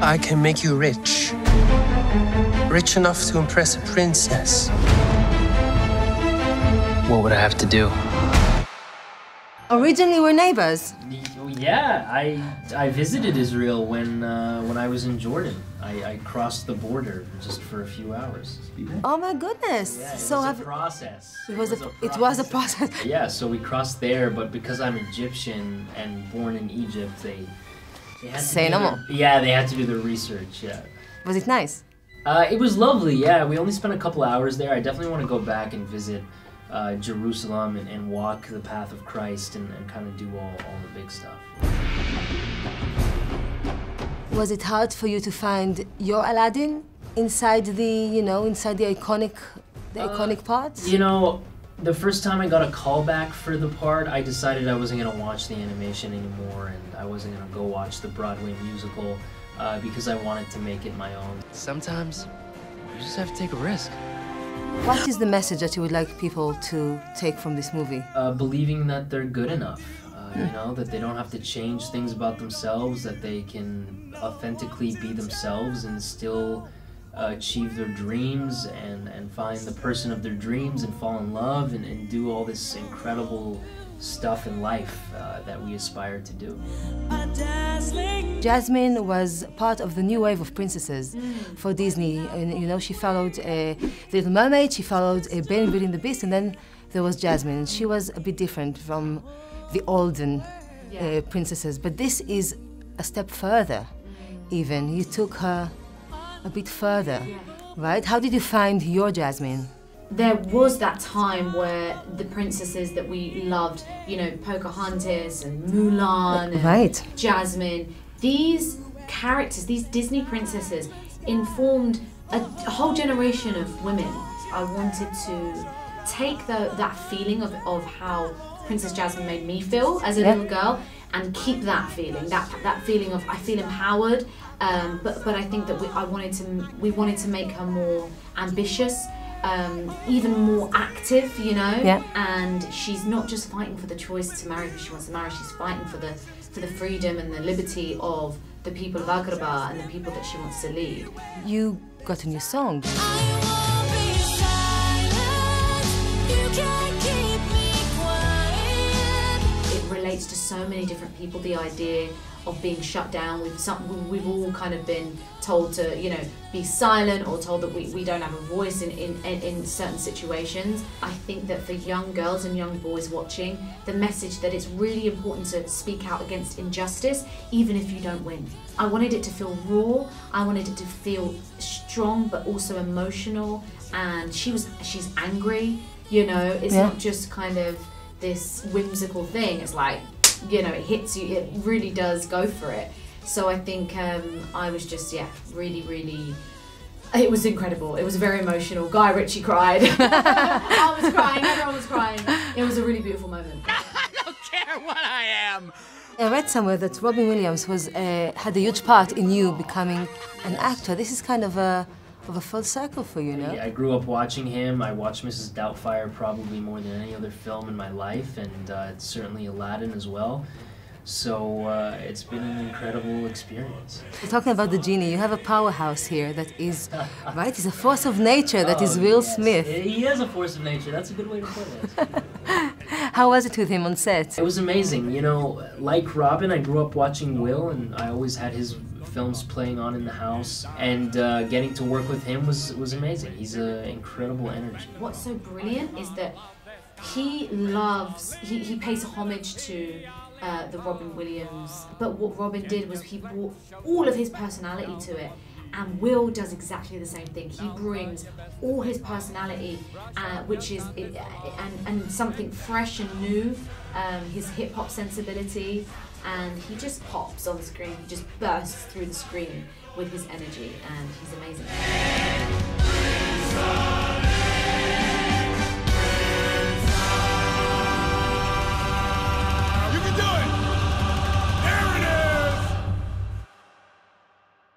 I can make you rich. Rich enough to impress a princess. What would I have to do? Originally, we're neighbors. Yeah, I visited Israel when I was in Jordan. I crossed the border just for a few hours. Oh my goodness! Yeah, so it was a process. It was a process. Yeah, so we crossed there, but because I'm Egyptian and born in Egypt, they had to Say no more. Yeah, they had to do their research. Yeah. Was it nice? It was lovely. Yeah, we only spent a couple hours there. I definitely want to go back and visit Jerusalem and walk the path of Christ and kind of do all the big stuff. Was it hard for you to find your Aladdin inside the, inside the iconic parts? You know, the first time I got a call back for the part, I decided I wasn't going to watch the animation anymore and I wasn't going to go watch the Broadway musical because I wanted to make it my own. Sometimes you just have to take a risk. What is the message that you would like people to take from this movie? Believing that they're good enough. That they don't have to change things about themselves, that they can authentically be themselves and still achieve their dreams and find the person of their dreams and fall in love and do all this incredible stuff in life that we aspire to do. Jasmine was part of the new wave of princesses for Disney. And, she followed The Little Mermaid, she followed Beauty and the Beast, and then there was Jasmine. She was a bit different from the olden princesses, but this is a step further even. You took her a bit further, right? How did you find your Jasmine? There was that time where the princesses that we loved, Pocahontas and Mulan and Jasmine, these characters, these Disney princesses informed a whole generation of women. I wanted to take that feeling of how Princess Jasmine made me feel as a little girl and keep that feeling, that feeling of I feel empowered, but I think that we wanted to make her more ambitious, even more active, and she's not just fighting for the choice to marry who she wants to marry, she's fighting for the freedom and the liberty of the people of Agrabah and the people that she wants to lead. You got a new song. Relates to so many different people, the idea of being shut down. We've all kind of been told to, be silent or told that we don't have a voice in certain situations. I think that for young girls and young boys watching, the message that it's really important to speak out against injustice, even if you don't win. I wanted it to feel raw, I wanted it to feel strong but also emotional, and she's angry, it's not just kind of this whimsical thing. It's like, it hits you, it really does go for it. So I think I was just, really, really, it was incredible. It was very emotional. Guy Ritchie cried. I was crying, everyone was crying. It was a really beautiful moment. I don't care what I am! I read somewhere that Robin Williams had a huge part in you becoming an actor. This is kind of a full circle for you, no? Yeah, I grew up watching him. I watched Mrs. Doubtfire probably more than any other film in my life, and certainly Aladdin as well. So it's been an incredible experience. We're talking about the genie. You have a powerhouse here that is, right? He's a force of nature that is Will Smith. He is a force of nature. That's a good way to put it. How was it with him on set? It was amazing. Like Robin, I grew up watching Will, and I always had his films playing on in the house, and getting to work with him was amazing. He's an incredible energy. What's so brilliant is that he pays homage to the Robin Williams, but what Robin did was he brought all of his personality to it, and Will does exactly the same thing. He brings all his personality, which is and something fresh and new, his hip-hop sensibility, and he just pops on the screen. He just bursts through the screen with his energy, and he's amazing.